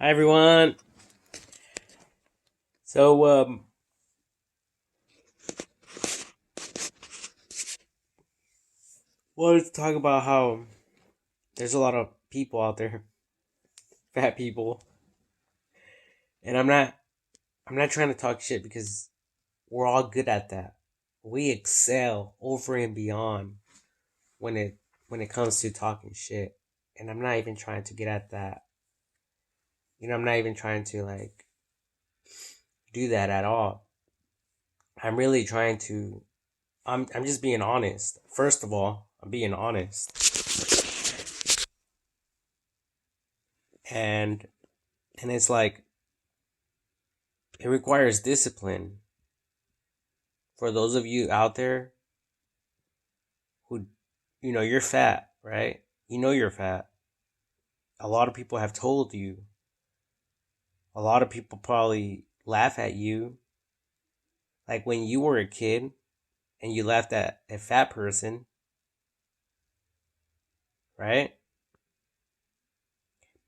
Hi everyone. So wanted to talk about how there's a lot of people out there, fat people, and I'm not trying to talk shit because we're all good at that. We excel over and beyond when it comes to talking shit, and I'm not even trying to get at that. I'm not even trying to do that at all. I'm really trying to. I'm just being honest. First of all, I'm being honest, and it's like it requires discipline. For those of you out there who, you're fat, right? You know you're fat. A lot of people have told you. A lot of people probably laugh at you. Like when you were a kid and you laughed at a fat person, right?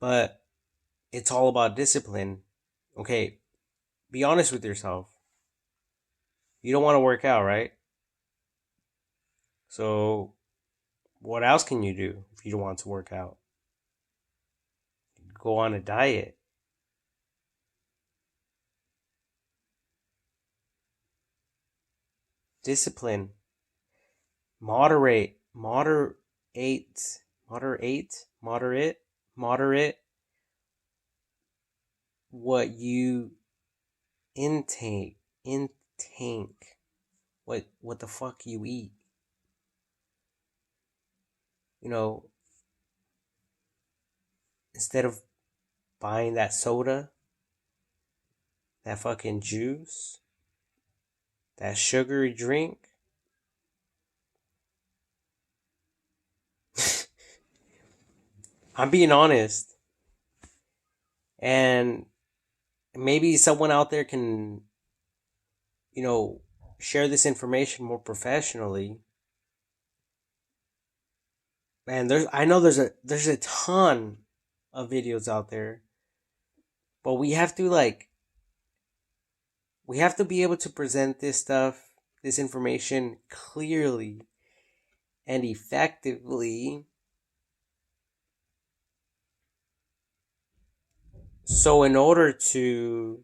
But it's all about discipline. Okay, be honest with yourself. You don't want to work out, right? So, what else can you do if you don't want to work out? Go on a diet. Discipline. Moderate, moderate what you intake, what the fuck you eat. You know, instead of buying that soda, that fucking juice, that sugary drink, I'm being honest, and maybe someone out there can, you know, share this information more professionally. And I know there's a ton of videos out there, but we have to be able to present this information clearly and effectively. So in order to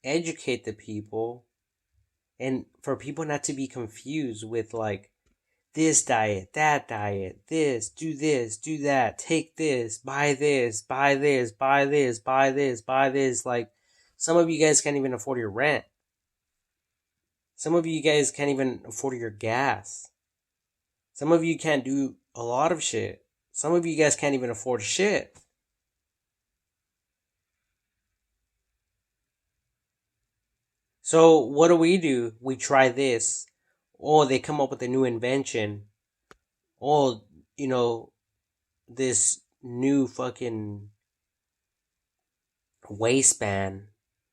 educate the people and for people not to be confused with like this diet, that diet, this, do that, take this, buy this, buy this, buy this, buy this, buy this. Like, some of you guys can't even afford your rent. Some of you guys can't even afford your gas. Some of you can't do a lot of shit. Some of you guys can't even afford shit. So, what do? We try this. Or they come up with a new invention. Or, you know, this new fucking waistband.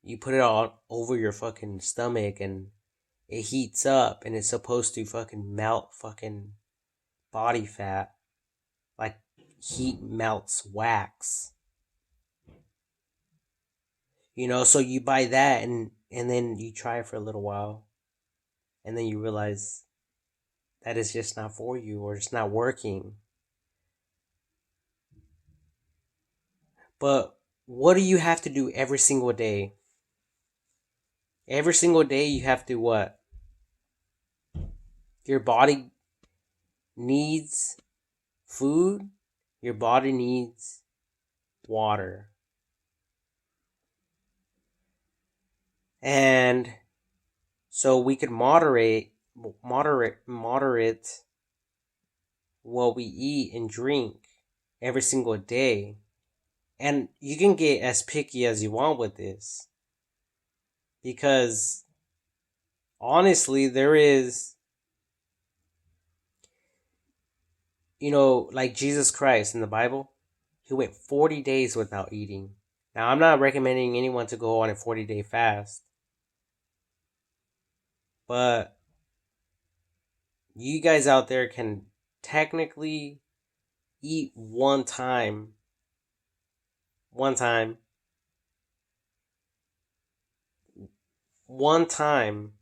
You put it all over your fucking stomach and it heats up and it's supposed to fucking melt fucking body fat. Like heat melts wax. So you buy that and then you try it for a little while and then you realize that is just not for you or it's not working. But what do you have to do every single day? Every single day you have to what? Your body needs food, your body needs water. And so we could moderate what we eat and drink every single day. And you can get as picky as you want with this. Because honestly, there is, like Jesus Christ in the Bible, he went 40 days without eating. Now, I'm not recommending anyone to go on a 40-day fast, but you guys out there can technically eat one time One time. One time.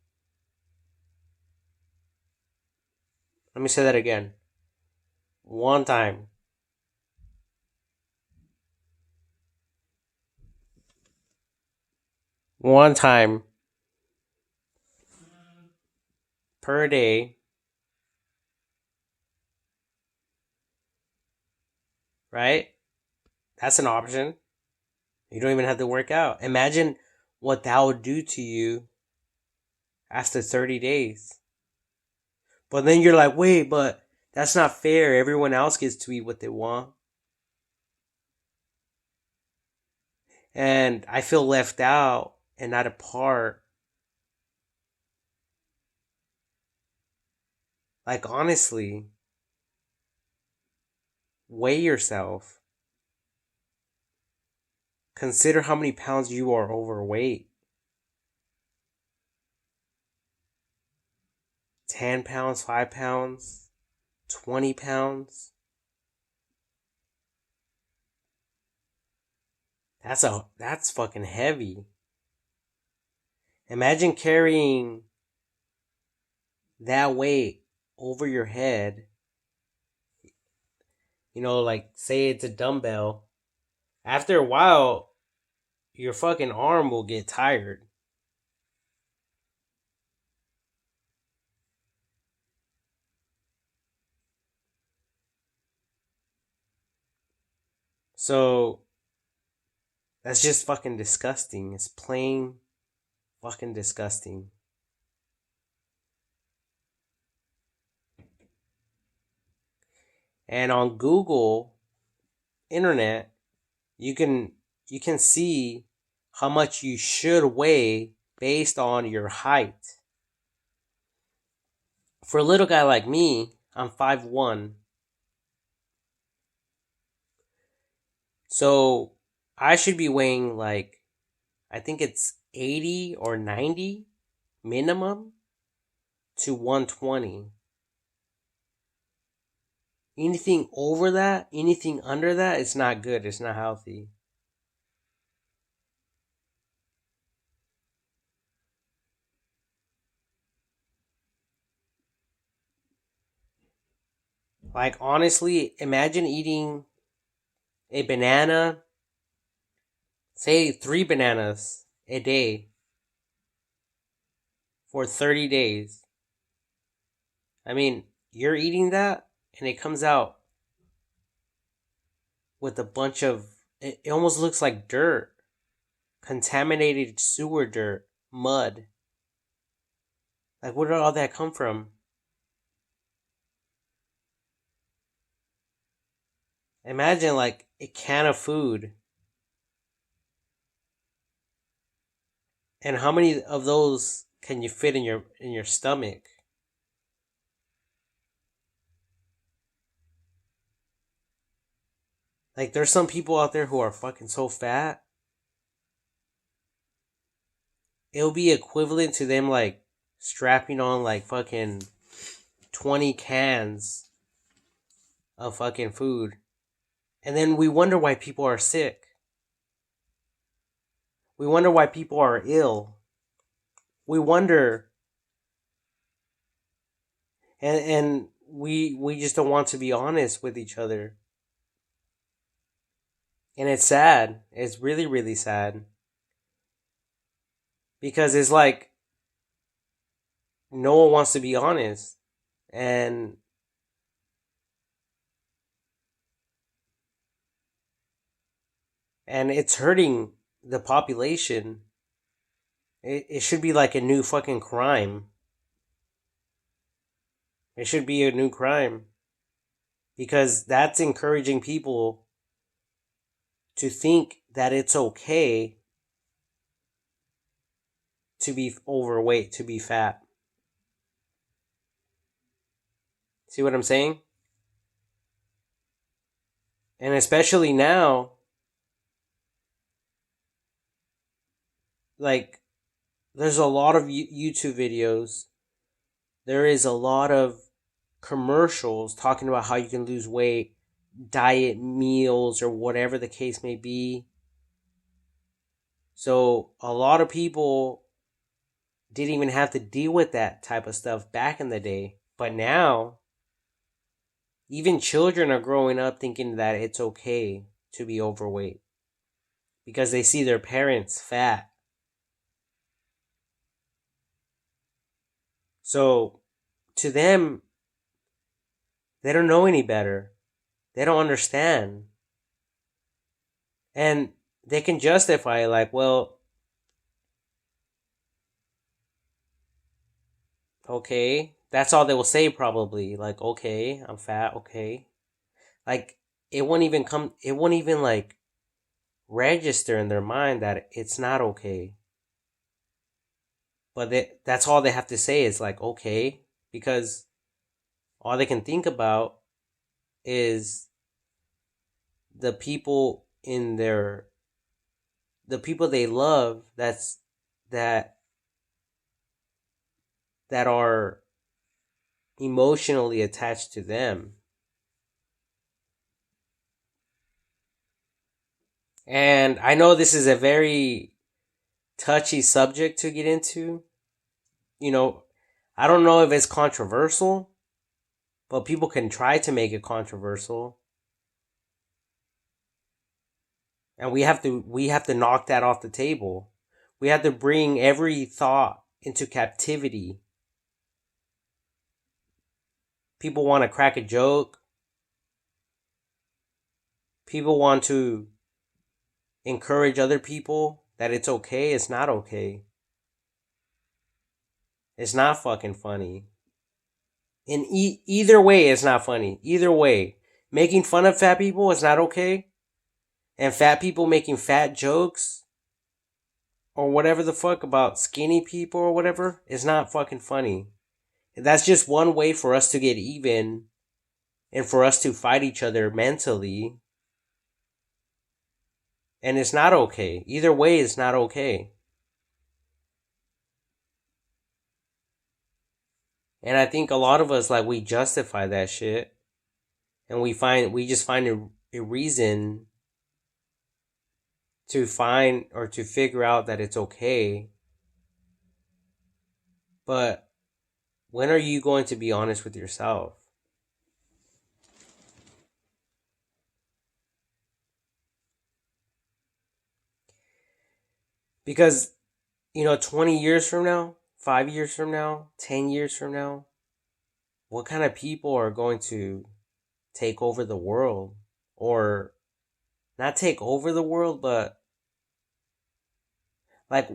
Let me say that again. One time. One time per day, right? That's an option. You don't even have to work out. Imagine what that would do to you after 30 days. But then you're like, wait, but that's not fair. Everyone else gets to eat what they want. And I feel left out and not a part. Like, honestly, weigh yourself. Consider how many pounds you are overweight. 10 pounds, 5 pounds, 20 pounds. That's fucking heavy. Imagine carrying that weight over your head. You know, like say it's a dumbbell. After a while, your fucking arm will get tired. So that's just fucking disgusting. It's plain fucking disgusting. And on Google internet, you can see how much you should weigh based on your height. For a little guy like me, I'm 5'1". So I should be weighing like, I think it's 80 or 90 minimum to 120. Anything over that, anything under that, it's not good. It's not healthy. Like, honestly, imagine eating a banana, say 3 bananas a day for 30 days. I mean, you're eating that and it comes out with a bunch of, it almost looks like dirt, contaminated sewer dirt, mud. Like, where did all that come from? Imagine like a can of food. And how many of those can you fit in your stomach? Like, there's some people out there who are fucking so fat. It'll be equivalent to them like strapping on like fucking 20 cans of fucking food. And then we wonder why people are sick. We wonder why people are ill. We wonder, and we just don't want to be honest with each other. And it's sad. It's really, really sad. Because it's like no one wants to be honest. And it's hurting the population. It should be like a new fucking crime. It should be a new crime. Because that's encouraging people to think that it's okay to be overweight, to be fat. See what I'm saying? And especially now, like, there's a lot of YouTube videos. There is a lot of commercials talking about how you can lose weight, diet meals, or whatever the case may be. So a lot of people didn't even have to deal with that type of stuff back in the day. But now, even children are growing up thinking that it's okay to be overweight because they see their parents fat. So to them, they don't know any better. They don't understand. And they can justify it like, well, okay. That's all they will say probably. Like, okay, I'm fat, okay. Like it won't even like register in their mind that it's not okay. But that's all they have to say is like okay because all they can think about is the people in their the people they love that that are emotionally attached to them. And I know this is a very touchy subject to get into. You know, I don't know if it's controversial, but people can try to make it controversial. And we have to knock that off the table. We have to bring every thought into captivity. People want to crack a joke. People want to encourage other people that it's okay. It's not okay. It's not fucking funny. In either way, it's not funny. Either way, making fun of fat people is not okay, and fat people making fat jokes or whatever the fuck about skinny people or whatever is not fucking funny. That's just one way for us to get even and for us to fight each other mentally. And it's not okay. Either way, it's not okay. And I think a lot of us, like, we justify that shit. And we just find a reason to find or to figure out that it's okay. But when are you going to be honest with yourself? Because, 20 years from now, 5 years from now, 10 years from now, what kind of people are going to take over the world? Or not take over the world, but like,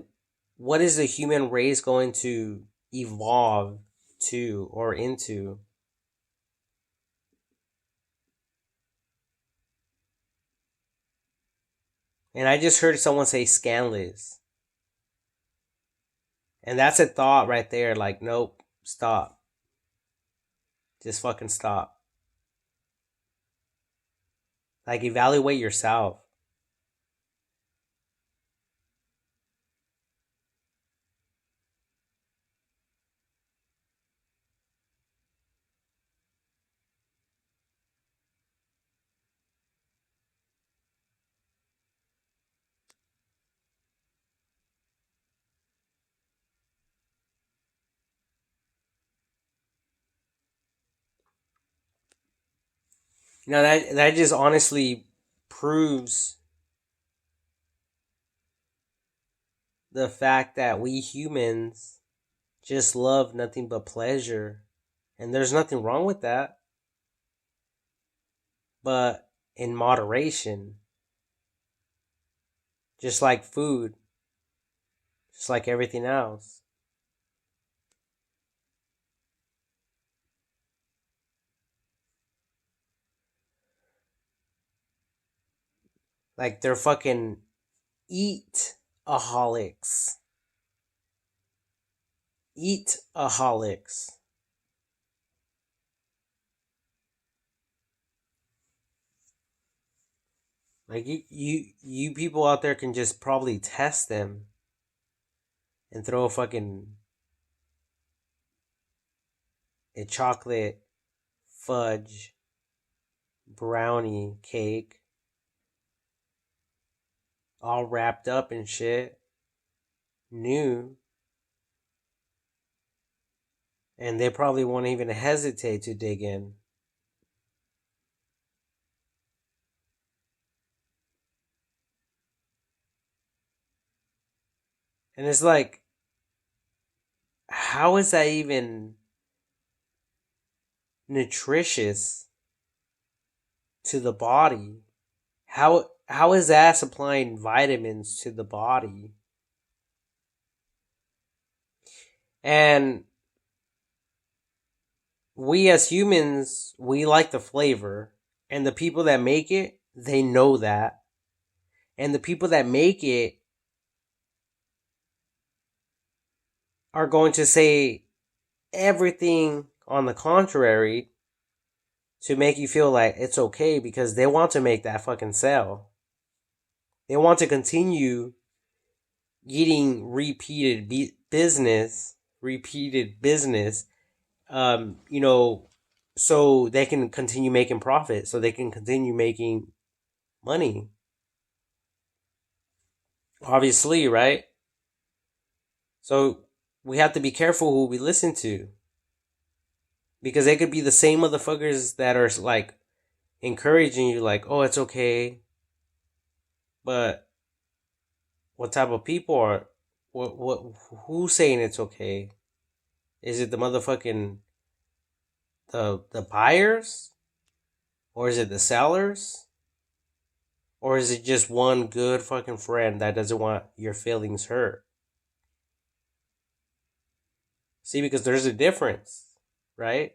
what is the human race going to evolve to or into? And I just heard someone say scandalous. And that's a thought right there. Like, nope, stop. Just fucking stop. Like, evaluate yourself. That just honestly proves the fact that we humans just love nothing but pleasure. And there's nothing wrong with that, but in moderation, just like food, just like everything else. Like they're fucking eat aholics. Eat aholics. Like you people out there can just probably test them and throw a chocolate fudge brownie cake all wrapped up in shit, new, and they probably won't even hesitate to dig in. And it's like, how is that even nutritious to the body? How is that supplying vitamins to the body? And we as humans, we like the flavor, and the people that make it, they know that. And the people that make it are going to say everything on the contrary to make you feel like it's okay because they want to make that fucking sale. They want to continue getting repeated business, you know, so they can continue making profit, so they can continue making money. Obviously, right? So we have to be careful who we listen to because they could be the same motherfuckers that are like encouraging you, like, oh, it's okay. But what type of people are, what, who's saying it's okay? Is it the motherfucking, the buyers? Or is it the sellers? Or is it just one good fucking friend that doesn't want your feelings hurt? See, because there's a difference, right?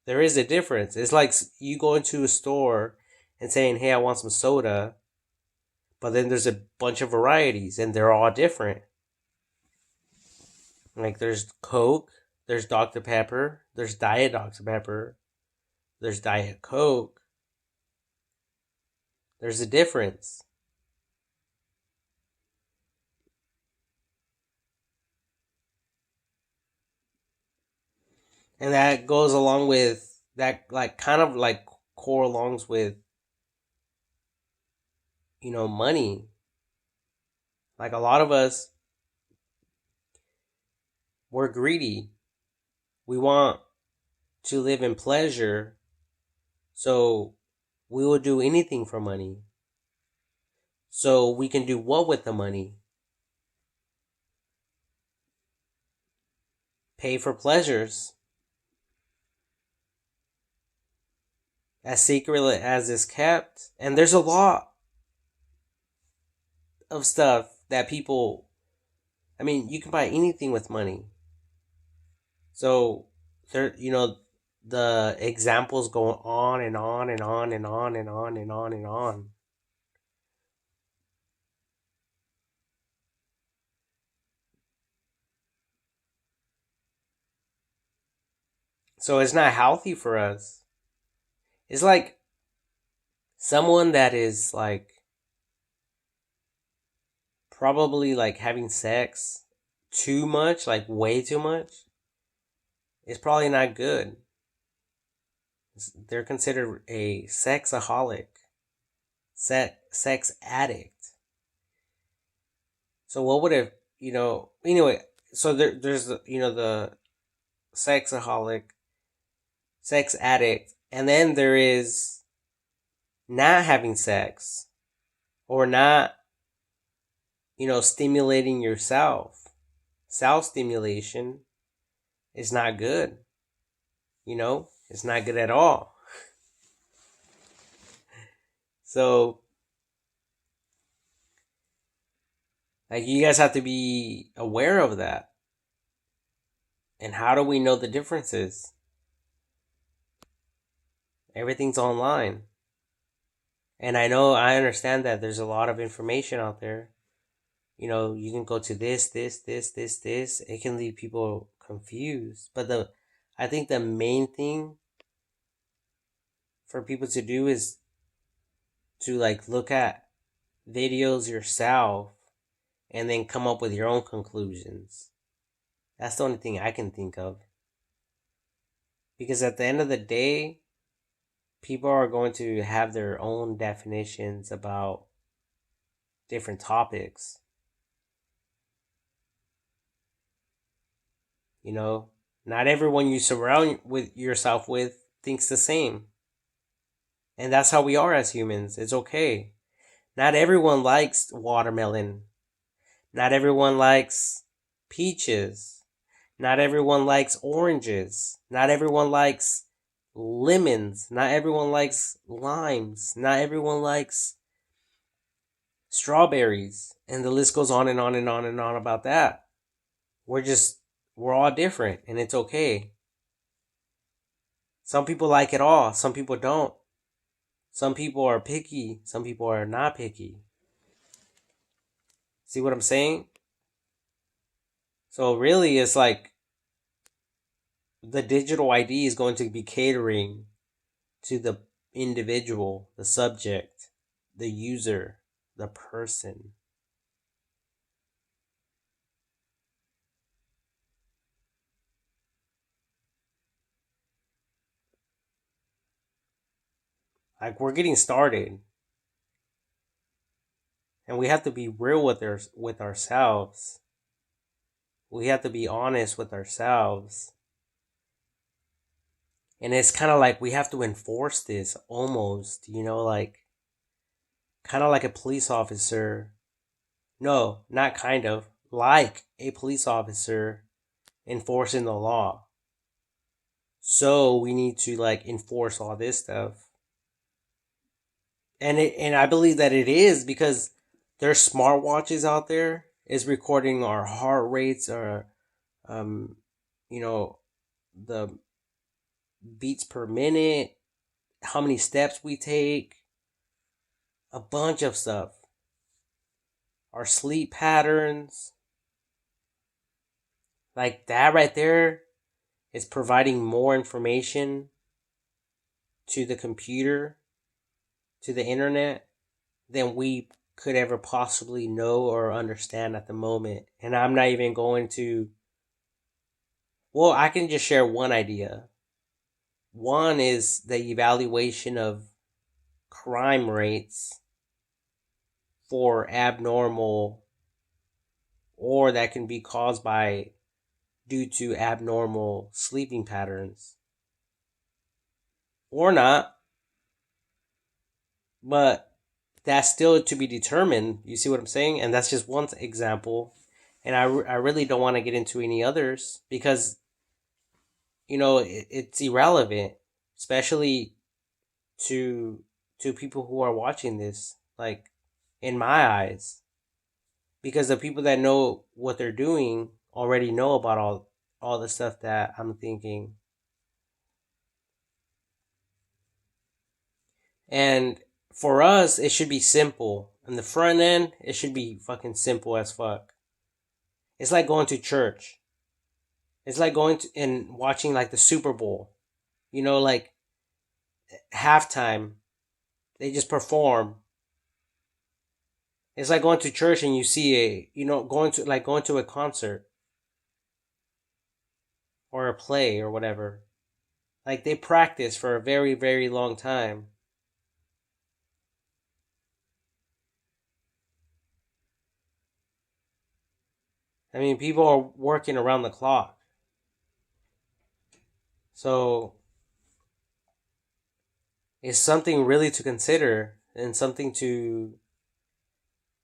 There is a difference. It's like you go into a store and saying, hey, I want some soda, but then there's a bunch of varieties and they're all different. Like there's Coke, there's Dr. Pepper, there's Diet Dr. Pepper, there's Diet Coke. There's a difference. And that goes along with that, like, kind of like correlates with, money. Like a lot of us, we're greedy. We want to live in pleasure. So we will do anything for money. So we can do what with the money? Pay for pleasures. As secret as is kept. And there's a lot of stuff that people, I mean, you can buy anything with money. So there, the examples go on and on and on and on and on and on and on. So it's not healthy for us. It's like someone that is like probably like having sex too much, like way too much. It's probably not good. They're considered a sexaholic, sex addict. So what would have, anyway, so there's the sexaholic, sex addict, and then there is not having sex or not, stimulating yourself. Self stimulation is not good. It's not good at all. So, like, you guys have to be aware of that. And how do we know the differences? Everything's online. And I understand that there's a lot of information out there. You can go to this. It can leave people confused. But I think the main thing for people to do is to like look at videos yourself and then come up with your own conclusions. That's the only thing I can think of. Because at the end of the day, people are going to have their own definitions about different topics. You know, not everyone you surround with yourself with thinks the same. And that's how we are as humans. It's okay. Not everyone likes watermelon. Not everyone likes peaches. Not everyone likes oranges. Not everyone likes lemons. Not everyone likes limes. Not everyone likes strawberries. And the list goes on and on and on and on about that. We're all different, and it's okay. Some people like it all, some people don't. Some people are picky, some people are not picky. See what I'm saying? So really, it's like the digital ID is going to be catering to the individual, the subject, the user, the person. Like, we're getting started, and we have to be real with ourselves. We have to be honest with ourselves. And it's kind of like we have to enforce this almost, like kind of like a police officer. No, not kind of. Like a police officer enforcing the law. So we need to like enforce all this stuff. And I believe that it is because there's smartwatches out there is recording our heart rates, our um you know the beats per minute, how many steps we take, a bunch of stuff. Our sleep patterns. Like that right there is providing more information to the computer, to the internet, than we could ever possibly know or understand at the moment. And I'm not even going to. Well, I can just share one idea. One is the evaluation of crime rates for abnormal, or that can be caused by due to abnormal sleeping patterns. Or not, but that's still to be determined. You see what I'm saying? And that's just one example. And I really don't want to get into any others because, it's irrelevant, especially to people who are watching this, like in my eyes, because the people that know what they're doing already know about all the stuff that I'm thinking. And for us, it should be simple. In the front end, it should be fucking simple as fuck. It's like going to church. It's like going to and watching like the Super Bowl. Like halftime. They just perform. It's like going to church and you see going to a concert or a play or whatever. Like they practice for a very, very long time. I mean, people are working around the clock. So it's something really to consider and something to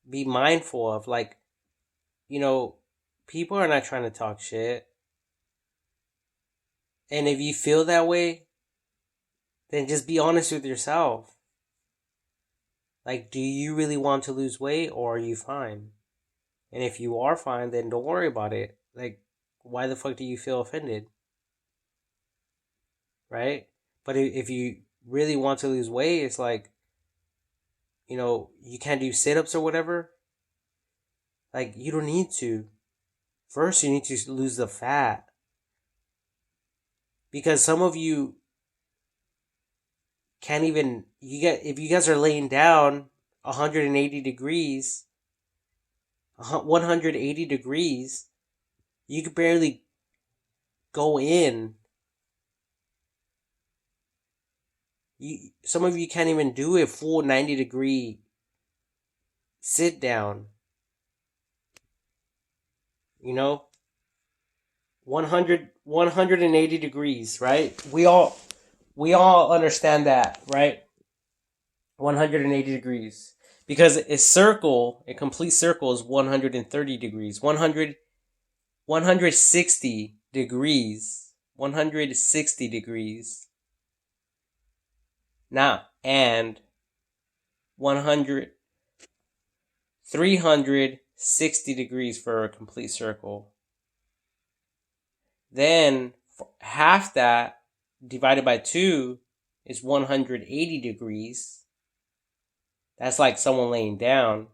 be mindful of. Like, you know, people are not trying to talk shit. And if you feel that way, then just be honest with yourself. Like, do you really want to lose weight or are you fine? And if you are fine, then don't worry about it. Like, why the fuck do you feel offended? Right? But if you really want to lose weight, it's like, you can't do sit ups or whatever. Like, you don't need to. First, you need to lose the fat. Because some of you can't even, if you guys are laying down 180 degrees, 180 degrees, you could barely go in. Some of you can't even do a full 90-degree sit down, you know, 180 degrees, right? We all understand that, right? 180 degrees. Because a complete circle is 130 degrees. 160 degrees. 160 degrees. Now, and 100, 360 degrees for a complete circle. Then half that divided by 2 is 180 degrees. That's like someone laying down.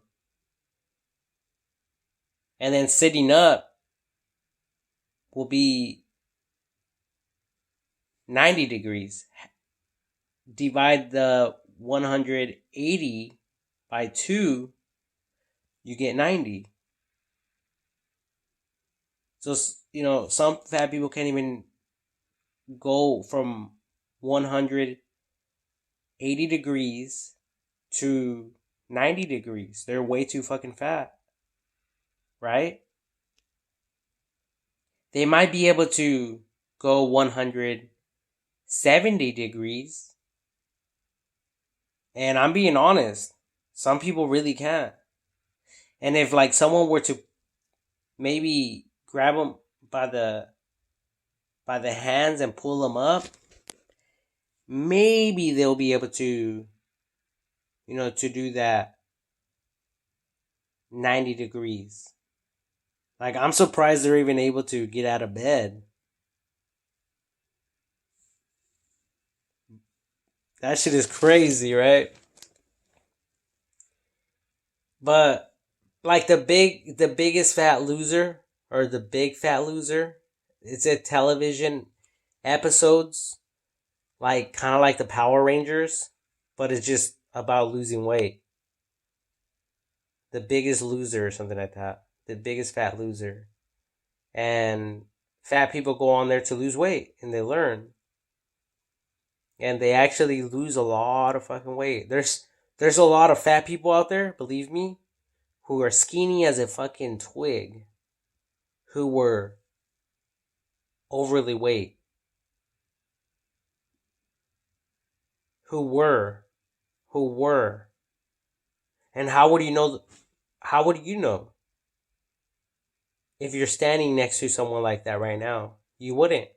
And then sitting up will be 90 degrees. Divide the 180 by 2, you get 90. So, some fat people can't even go from 180 degrees to 90 degrees. They're way too fucking fat. Right? They might be able to go 170 degrees. And I'm being honest. Some people really can't. And if like someone were to maybe grab them by the hands and pull them up, maybe they'll be able to to do that 90 degrees. Like, I'm surprised they're even able to get out of bed. That shit is crazy, right? But like the biggest fat loser, or the big fat loser, it's a television episodes, like kind of like the Power Rangers, but it's just about losing weight. The Biggest Loser or something like that. The Biggest Fat Loser. And fat people go on there to lose weight and they learn. And they actually lose a lot of fucking weight. There's a lot of fat people out there, believe me, who are skinny as a fucking twig, who were overly weight. Who were. And how would you know? How would you know? If you're standing next to someone like that right now, you wouldn't.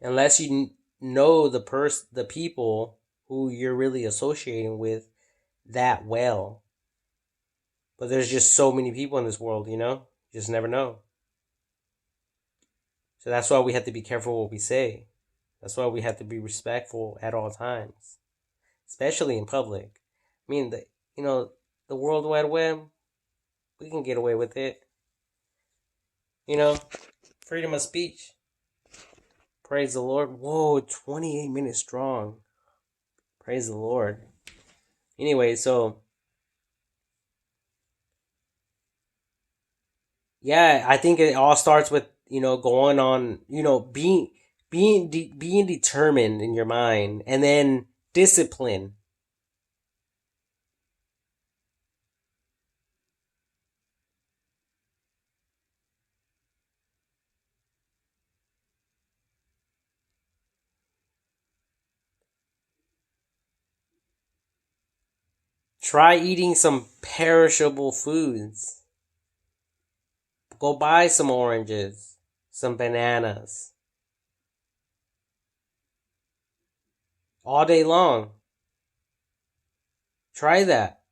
Unless you know the people who you're really associating with that well. But there's just so many people in this world, You just never know. So that's why we have to be careful what we say. That's why we have to be respectful at all times, especially in public. I mean, the World Wide Web, we can get away with it. Freedom of speech. Praise the Lord. Whoa, 28 minutes strong. Praise the Lord. Anyway, so yeah, I think it all starts with going on, being determined in your mind, and then discipline. Try eating some perishable foods. Go buy some oranges, some bananas, all day long. Try that.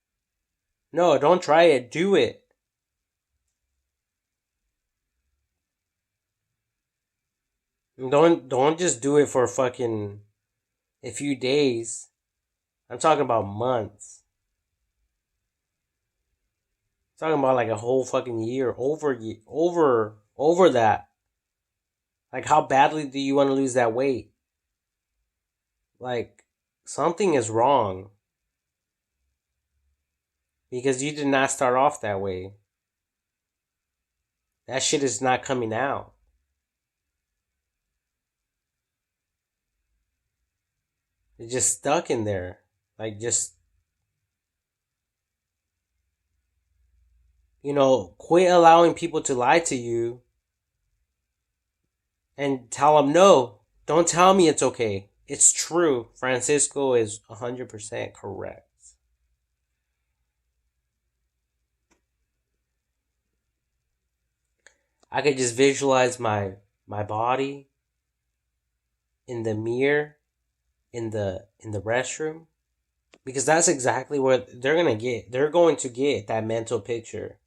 No, don't try it. Do it. Don't just do it for fucking a few days. I'm talking about months. I'm talking about like a whole fucking year, over that. Like, how badly do you want to lose that weight? Like, something is wrong because you did not start off that way. That shit is not coming out. It's just stuck in there. Like, just Quit allowing people to lie to you and tell them no. Don't tell me it's okay. It's true. Francisco is 100% correct. I could just visualize my body in the mirror in the restroom, because that's exactly what they're going to get. They're going to get that mental picture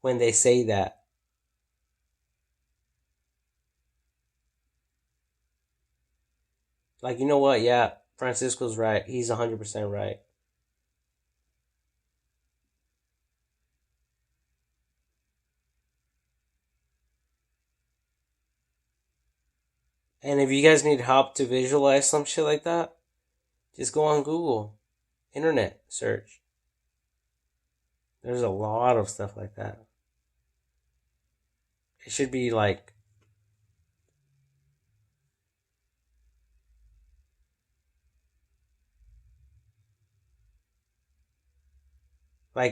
when they say that. Like, you know what? Yeah, Francisco's right. He's 100% right. And if you guys need help to visualize some shit like that, just go on Google, internet search. There's a lot of stuff like that. It should be like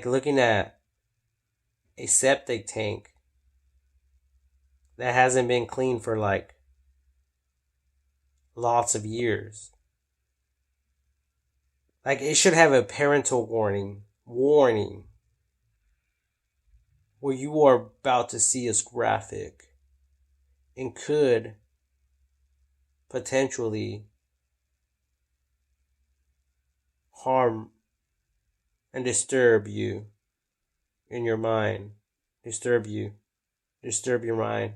looking at a septic tank that hasn't been cleaned for like lots of years. Like, it should have a parental warning where you are about to see this graphic and could potentially harm and disturb you in your mind. Disturb your mind.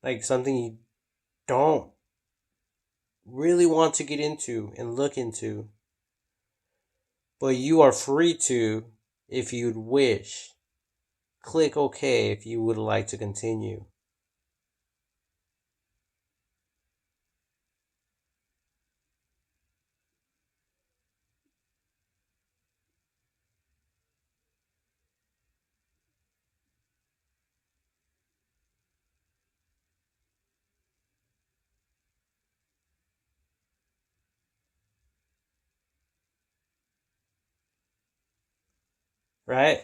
Like something you don't really want to get into and look into. But you are free to, if you'd wish. Click OK if you would like to continue. Right?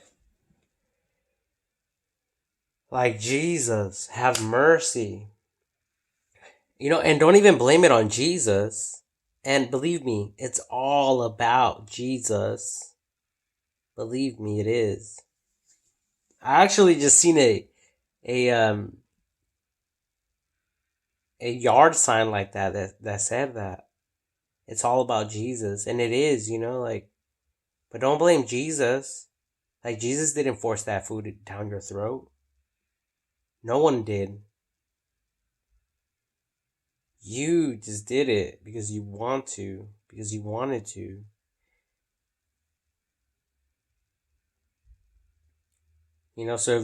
Like, Jesus, have mercy. And don't even blame it on Jesus. And believe me, it's all about Jesus. Believe me, it is. I actually just seen a yard sign like that said that it's all about Jesus, and it is. Like, but don't blame Jesus. Like, Jesus didn't force that food down your throat. No one did. You just did it because you wanted to. So if